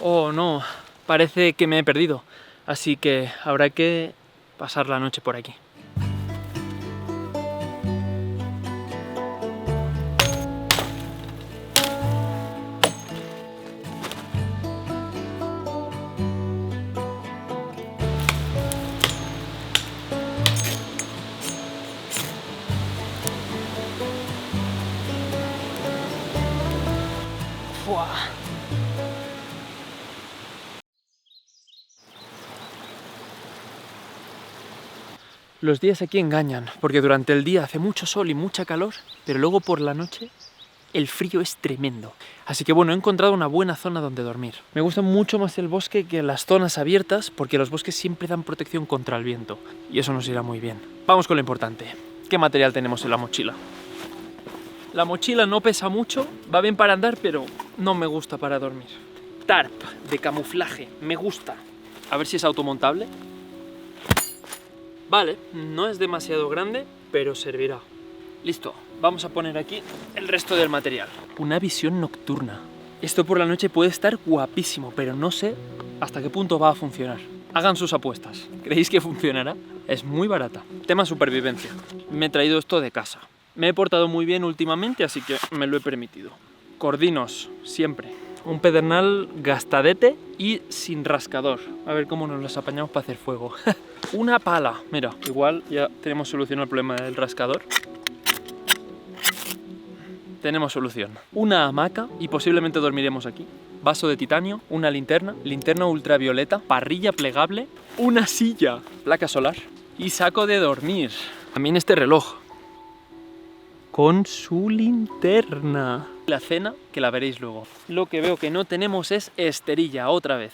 Oh no, parece que me he perdido, así que habrá que pasar la noche por aquí. ¡Fua! Los días aquí engañan, porque durante el día hace mucho sol y mucha calor, pero luego por la noche el frío es tremendo. Así que bueno, he encontrado una buena zona donde dormir. Me gusta mucho más el bosque que las zonas abiertas, porque los bosques siempre dan protección contra el viento, y eso nos irá muy bien. Vamos con lo importante. ¿Qué material tenemos en la mochila? La mochila no pesa mucho, va bien para andar, pero no me gusta para dormir. Tarp de camuflaje, me gusta. A ver si es automontable. Vale, no es demasiado grande, pero servirá. Listo, vamos a poner aquí el resto del material. Una visión nocturna. Esto por la noche puede estar guapísimo, pero no sé hasta qué punto va a funcionar. Hagan sus apuestas. ¿Creéis que funcionará? Es muy barata. Tema supervivencia. Me he traído esto de casa. Me he portado muy bien últimamente, así que me lo he permitido. Cordinos, siempre. Un pedernal gastadete y sin rascador. A ver cómo nos los apañamos para hacer fuego. Una pala. Mira, igual ya tenemos solucionado el problema del rascador. Tenemos solución. Una hamaca y posiblemente dormiremos aquí. Vaso de titanio, una linterna, linterna ultravioleta, parrilla plegable, una silla, placa solar y saco de dormir. También este reloj con su linterna. La cena, que la veréis luego. Lo que veo que no tenemos es esterilla, otra vez.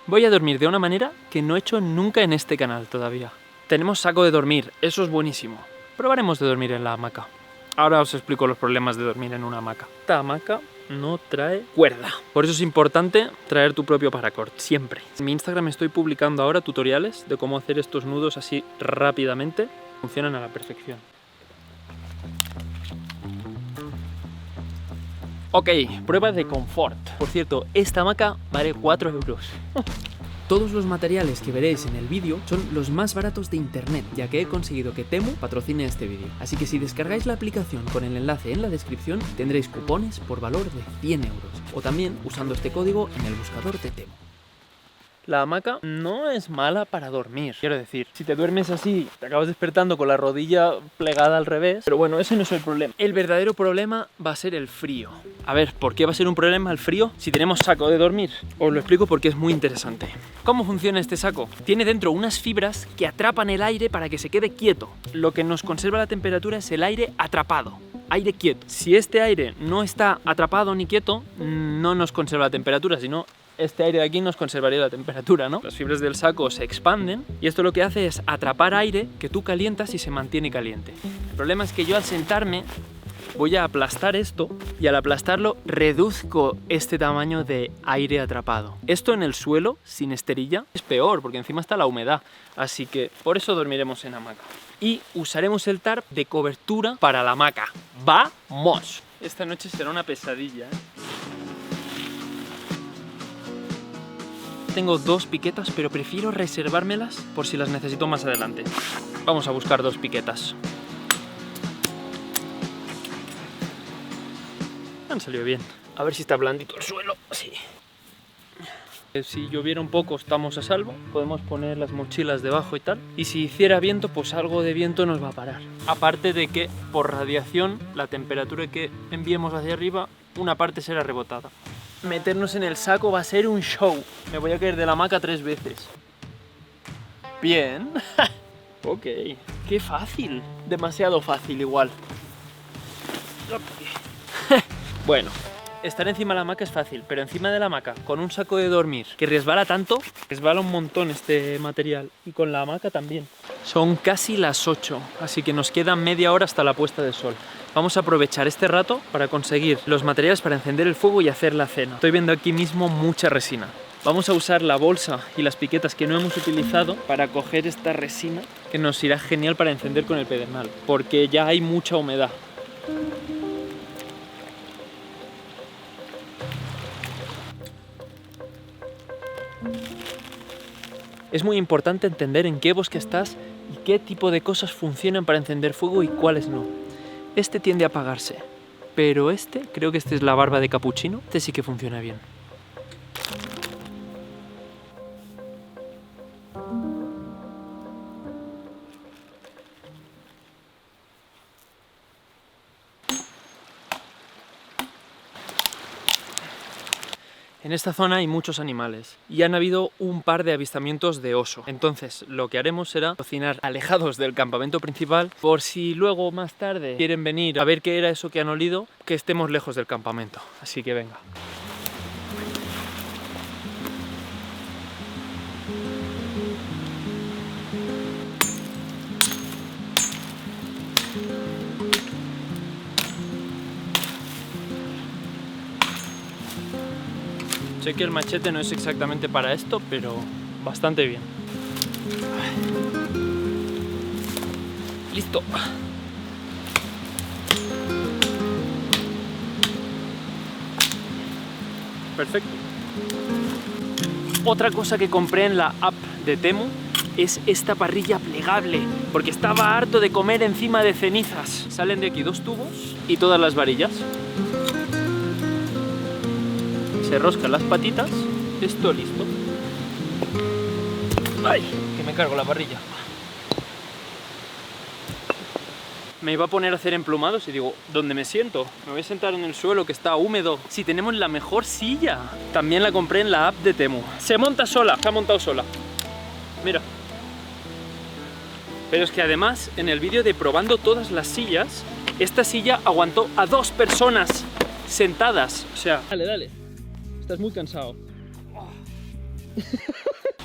Voy a dormir de una manera que no he hecho nunca en este canal todavía. Tenemos saco de dormir, eso es buenísimo. Probaremos de dormir en la hamaca. Ahora os explico los problemas de dormir en una hamaca. Esta hamaca no trae cuerda. Por eso es importante traer tu propio paracord, siempre. En mi Instagram estoy publicando ahora tutoriales de cómo hacer estos nudos así rápidamente. Funcionan a la perfección. Ok, prueba de confort. Por cierto, esta hamaca vale 4 euros. Todos los materiales que veréis en el vídeo son los más baratos de internet, ya que he conseguido que Temu patrocine este vídeo. Así que si descargáis la aplicación con el enlace en la descripción, tendréis cupones por valor de 100 euros. O también usando este código en el buscador de Temu. La hamaca no es mala para dormir. Quiero decir, si te duermes así, te acabas despertando con la rodilla plegada al revés. Pero bueno, ese no es el problema. El verdadero problema va a ser el frío. A ver, ¿por qué va a ser un problema el frío si tenemos saco de dormir? Os lo explico porque es muy interesante. ¿Cómo funciona este saco? Tiene dentro unas fibras que atrapan el aire para que se quede quieto. Lo que nos conserva la temperatura es el aire atrapado. Aire quieto. Si este aire no está atrapado ni quieto, no nos conserva la temperatura, sino este aire de aquí nos conservaría la temperatura, ¿no? Las fibras del saco se expanden y esto lo que hace es atrapar aire que tú calientas y se mantiene caliente. El problema es que yo al sentarme voy a aplastar esto y al aplastarlo reduzco este tamaño de aire atrapado. Esto en el suelo, sin esterilla, es peor porque encima está la humedad. Así que por eso dormiremos en hamaca. Y usaremos el tarp de cobertura para la hamaca. ¡Vamos! Esta noche será una pesadilla, ¿eh? Tengo 2 piquetas, pero prefiero reservármelas por si las necesito más adelante. Vamos a buscar 2 piquetas. Han salido bien. A ver si está blandito el suelo. Sí. Si lloviera un poco estamos a salvo. Podemos poner las mochilas debajo y tal. Y si hiciera viento, pues algo de viento nos va a parar. Aparte de que por radiación, la temperatura que enviemos hacia arriba, una parte será rebotada. Meternos en el saco va a ser un show. Me voy a caer de la hamaca 3 veces. Bien. Ok. Qué fácil. Demasiado fácil igual. Bueno, estar encima de la hamaca es fácil, pero encima de la hamaca, con un saco de dormir que resbala tanto, resbala un montón este material. Y con la hamaca también. Son casi las 8, así que nos queda media hora hasta la puesta de sol. Vamos a aprovechar este rato para conseguir los materiales para encender el fuego y hacer la cena. Estoy viendo aquí mismo mucha resina. Vamos a usar la bolsa y las piquetas que no hemos utilizado para coger esta resina que nos irá genial para encender con el pedernal, porque ya hay mucha humedad. Es muy importante entender en qué bosque estás y qué tipo de cosas funcionan para encender fuego y cuáles no. Este tiende a apagarse, pero creo que es la barba de capuchino, este sí que funciona bien. En esta zona hay muchos animales y han habido un par de avistamientos de oso. Entonces lo que haremos será cocinar alejados del campamento principal por si luego más tarde quieren venir a ver qué era eso que han olido, que estemos lejos del campamento. Así que venga. Sé que el machete no es exactamente para esto, pero bastante bien. Listo. Perfecto. Otra cosa que compré en la app de Temu es esta parrilla plegable, porque estaba harto de comer encima de cenizas. Salen de aquí 2 tubos y todas las varillas. Se roscan las patitas, esto listo. ¡Ay! Que me cargo la parrilla. Me iba a poner a hacer emplumados y digo, ¿dónde me siento? Me voy a sentar en el suelo que está húmedo. Si tenemos la mejor silla. También la compré en la app de Temu. Se monta sola, se ha montado sola. Mira. Pero es que además, en el vídeo de probando todas las sillas, esta silla aguantó a 2 personas sentadas. O sea, dale. Estás muy cansado.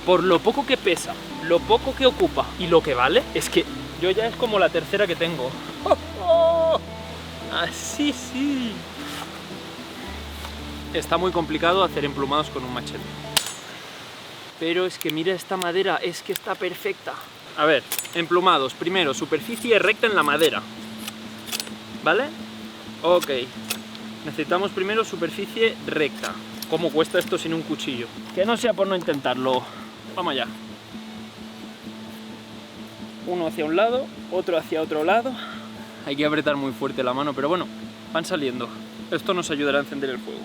Por lo poco que pesa, lo poco que ocupa y lo que vale, es que yo ya es como la tercera que tengo. Así sí. Está muy complicado hacer emplumados con un machete. Pero es que mira esta madera, es que está perfecta. A ver, emplumados. Primero, superficie recta en la madera. ¿Vale? Ok. Necesitamos primero superficie recta. ¿Cómo cuesta esto sin un cuchillo? Que no sea por no intentarlo. Vamos allá. Uno hacia un lado, otro hacia otro lado. Hay que apretar muy fuerte la mano, pero bueno, van saliendo. Esto nos ayudará a encender el fuego.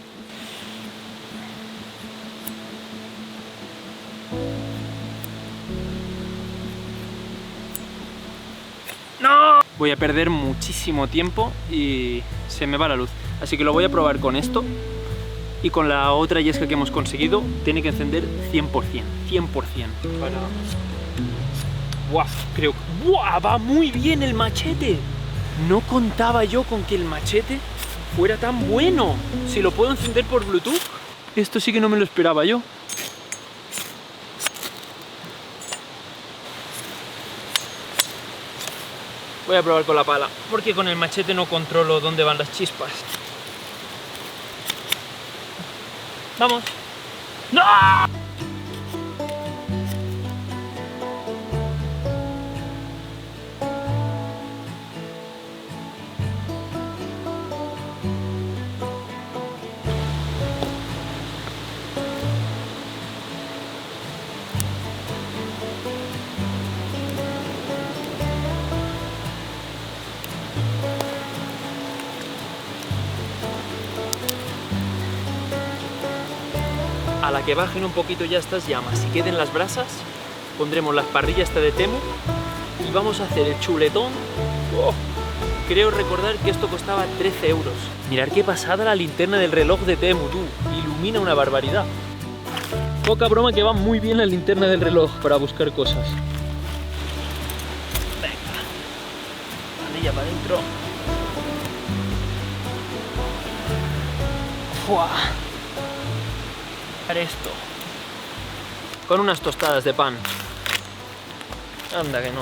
¡No! Voy a perder muchísimo tiempo y se me va la luz. Así que lo voy a probar con esto. Y con la otra yesca que hemos conseguido, tiene que encender 100%. 100%. ¡Guau! Creo que... ¡Guau! ¡Va muy bien el machete! No contaba yo con que el machete fuera tan bueno. Si lo puedo encender por Bluetooth, esto sí que no me lo esperaba yo. Voy a probar con la pala, porque con el machete no controlo dónde van las chispas. ¡Vamos! ¡No! A la que bajen un poquito ya estas llamas y queden las brasas, pondremos las parrillas de Temu y vamos a hacer el chuletón. ¡Oh! Creo recordar que esto costaba 13 euros. Mirad qué pasada la linterna del reloj de Temu, tú. Ilumina una barbaridad. Poca broma que va muy bien la linterna del reloj para buscar cosas. Venga. Manilla para adentro. ¡Fua! Esto con unas tostadas de pan. Anda que no.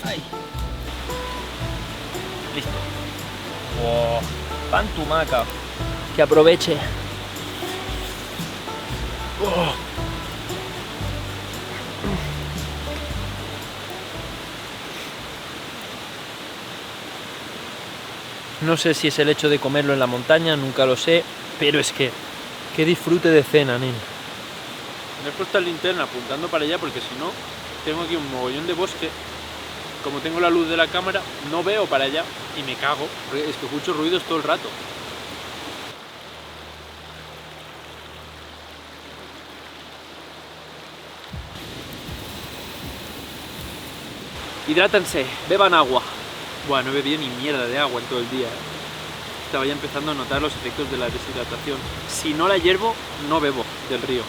Ahí. Listo. Oh, pan tumaca. Que aproveche. Oh. No sé si es el hecho de comerlo en la montaña, nunca lo sé, pero es que qué disfrute de cena, nen. Me he puesto la linterna apuntando para allá porque si no, tengo aquí un mogollón de bosque. Como tengo la luz de la cámara, no veo para allá y me cago, porque es que escucho ruidos todo el rato. Hidrátense, beban agua. Buah, no he bebido ni mierda de agua en todo el día. Estaba ya empezando a notar los efectos de la deshidratación. Si no la hiervo, no bebo del río.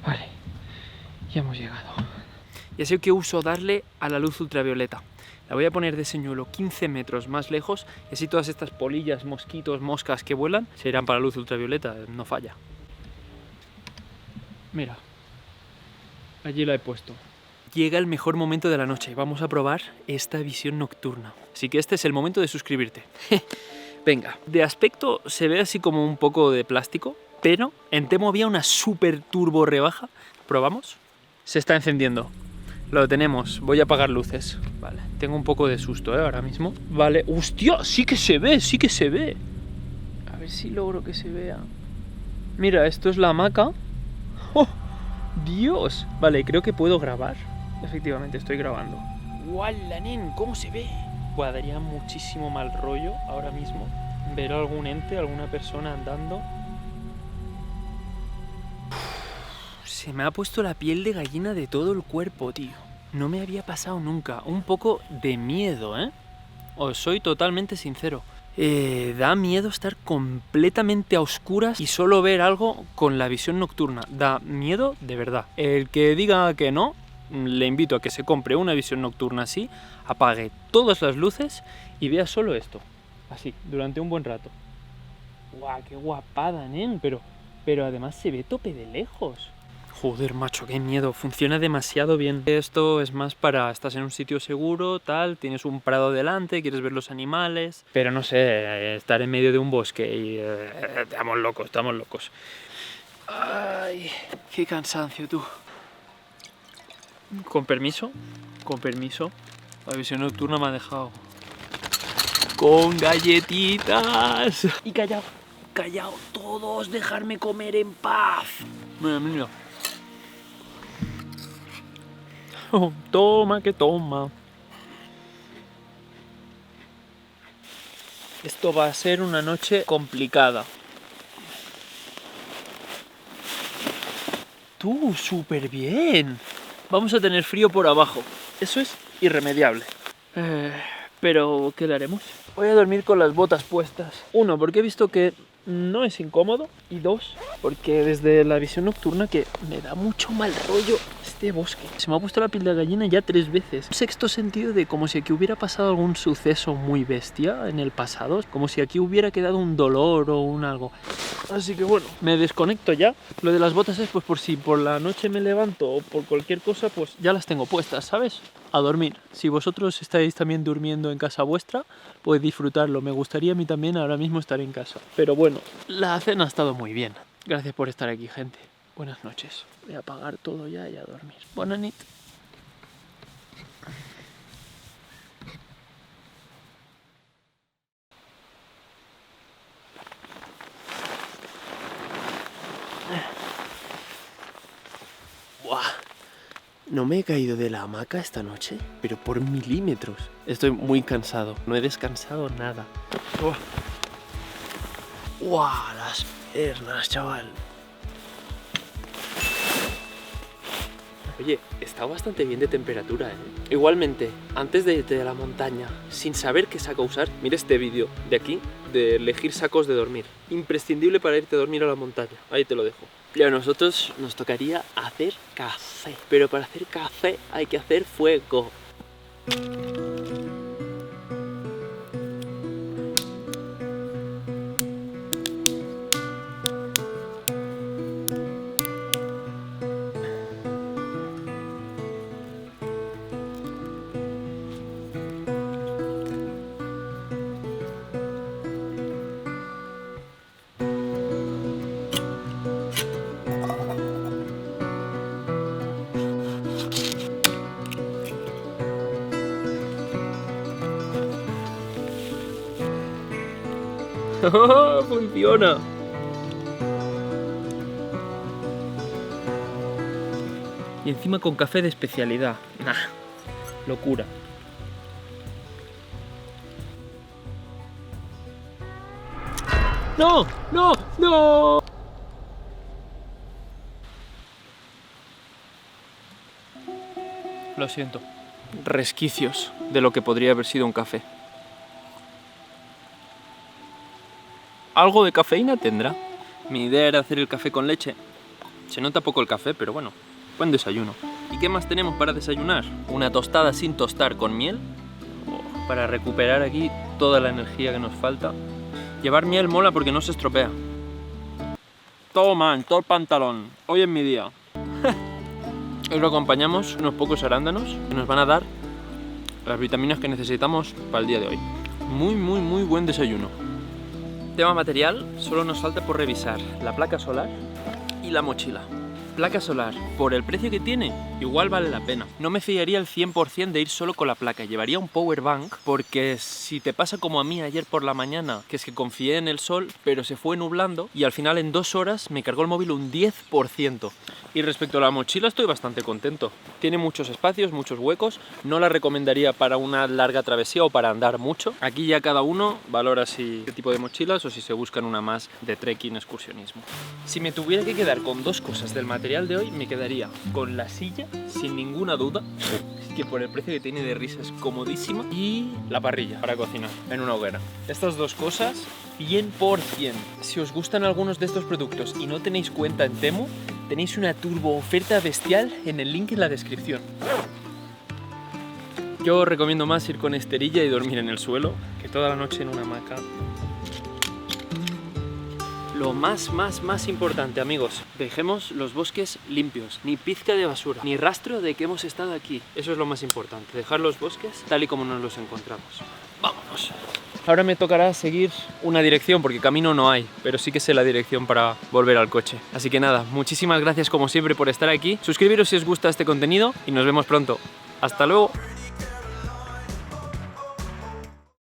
Vale, ya hemos llegado. Ya sé que uso darle a la luz ultravioleta. La voy a poner de señuelo 15 metros más lejos y así todas estas polillas, mosquitos, moscas que vuelan se irán para la luz ultravioleta, no falla. Mira, allí la he puesto. Llega el mejor momento de la noche, vamos a probar esta visión nocturna. Así que este es el momento de suscribirte. Venga, de aspecto se ve así como un poco de plástico, pero en Temu había una super turbo rebaja. ¿Probamos? Se está encendiendo. Lo tenemos, voy a apagar luces. Vale, tengo un poco de susto, ahora mismo. Vale, ¡hostia! Sí que se ve, sí que se ve. A ver si logro que se vea. Mira, esto es la hamaca. ¡Oh! ¡Dios! Vale, creo que puedo grabar. Efectivamente, estoy grabando. ¡Wala, nen! ¿Cómo se ve? Buah, daría muchísimo mal rollo ahora mismo ver a algún ente, alguna persona andando. Se me ha puesto la piel de gallina de todo el cuerpo, tío. No me había pasado nunca. Un poco de miedo, ¿eh? Os soy totalmente sincero. Da miedo estar completamente a oscuras y solo ver algo con la visión nocturna. Da miedo de verdad. El que diga que no, le invito a que se compre una visión nocturna así, apague todas las luces y vea solo esto. Así, durante un buen rato. ¡Guau, qué guapada, nen! Pero además se ve tope de lejos. Joder, macho, qué miedo. Funciona demasiado bien. Esto es más para... Estás en un sitio seguro, tal, tienes un prado delante, quieres ver los animales. Pero no sé, estar en medio de un bosque y... estamos locos, estamos locos. Ay, qué cansancio, tú. Con permiso, con permiso. La visión nocturna me ha dejado con galletitas. Y callao, callao todos, dejarme comer en paz. Mira, mira. Oh, toma que toma. Esto va a ser una noche complicada. Tú, súper bien. Vamos a tener frío por abajo. Eso es irremediable. Pero, ¿qué le haremos? Voy a dormir con las botas puestas. Uno, porque he visto que no es incómodo. Y dos, porque desde la visión nocturna que me da mucho mal rollo este bosque. Se me ha puesto la piel de gallina ya 3 veces. Un sexto sentido de como si aquí hubiera pasado algún suceso muy bestia en el pasado. Como si aquí hubiera quedado un dolor o un algo. Así que bueno, me desconecto ya. Lo de las botas es pues por si por la noche me levanto o por cualquier cosa, pues ya las tengo puestas, ¿sabes? A dormir. Si vosotros estáis también durmiendo en casa vuestra, podéis disfrutarlo. Me gustaría a mí también ahora mismo estar en casa. Pero bueno, la cena ha estado muy bien. Gracias por estar aquí, gente. Buenas noches. Voy a apagar todo ya y a dormir. Buenas noches. Buah. No me he caído de la hamaca esta noche, pero por milímetros. Estoy muy cansado. No he descansado nada. ¡Guau! Las piernas, chaval. Oye, está bastante bien de temperatura, ¿eh? Igualmente, antes de irte a la montaña, sin saber qué saco usar, mira este vídeo de aquí, de elegir sacos de dormir. Imprescindible para irte a dormir a la montaña. Ahí te lo dejo. Y a nosotros nos tocaría hacer café. Pero para hacer café hay que hacer fuego. ¡Funciona! Y encima con café de especialidad. Nah, locura. ¡No! ¡No! ¡No! Lo siento. Resquicios de lo que podría haber sido un café. Algo de cafeína tendrá. Mi idea era hacer el café con leche. Se nota poco el café, pero bueno, buen desayuno. ¿Y qué más tenemos para desayunar? Una tostada sin tostar con miel. Para recuperar aquí toda la energía que nos falta. Llevar miel mola porque no se estropea. Toma, en todo el pantalón. Hoy es mi día. Hoy lo acompañamos unos pocos arándanos que nos van a dar las vitaminas que necesitamos para el día de hoy. Muy, muy, muy buen desayuno. Tema material, solo nos falta por revisar la placa solar y la mochila. Placa solar, por el precio que tiene, igual vale la pena. No me fiaría al 100% de ir solo con la placa, llevaría un power bank, porque si te pasa como a mí ayer por la mañana, que es que confié en el sol, pero se fue nublando y al final en 2 horas me cargó el móvil un 10%. Y respecto a la mochila estoy bastante contento. Tiene muchos espacios, muchos huecos, no la recomendaría para una larga travesía o para andar mucho. Aquí ya cada uno valora si qué tipo de mochilas o si se buscan una más de trekking, excursionismo. Si me tuviera que quedar con 2 cosas del material de hoy, me quedaría con la silla, sin ninguna duda, que por el precio que tiene de risa es comodísima, y la parrilla para cocinar en una hoguera. Estas 2 cosas, 100%. Si os gustan algunos de estos productos y no tenéis cuenta en Temu, tenéis una turbo oferta bestial en el link en la descripción. Yo recomiendo más ir con esterilla y dormir en el suelo que toda la noche en una hamaca. Lo más importante, amigos, dejemos los bosques limpios, ni pizca de basura, ni rastro de que hemos estado aquí. Eso es lo más importante, dejar los bosques tal y como nos los encontramos. ¡Vámonos! Ahora me tocará seguir una dirección porque camino no hay, pero sí que sé la dirección para volver al coche. Así que nada, muchísimas gracias como siempre por estar aquí. Suscribiros si os gusta este contenido y nos vemos pronto. ¡Hasta luego!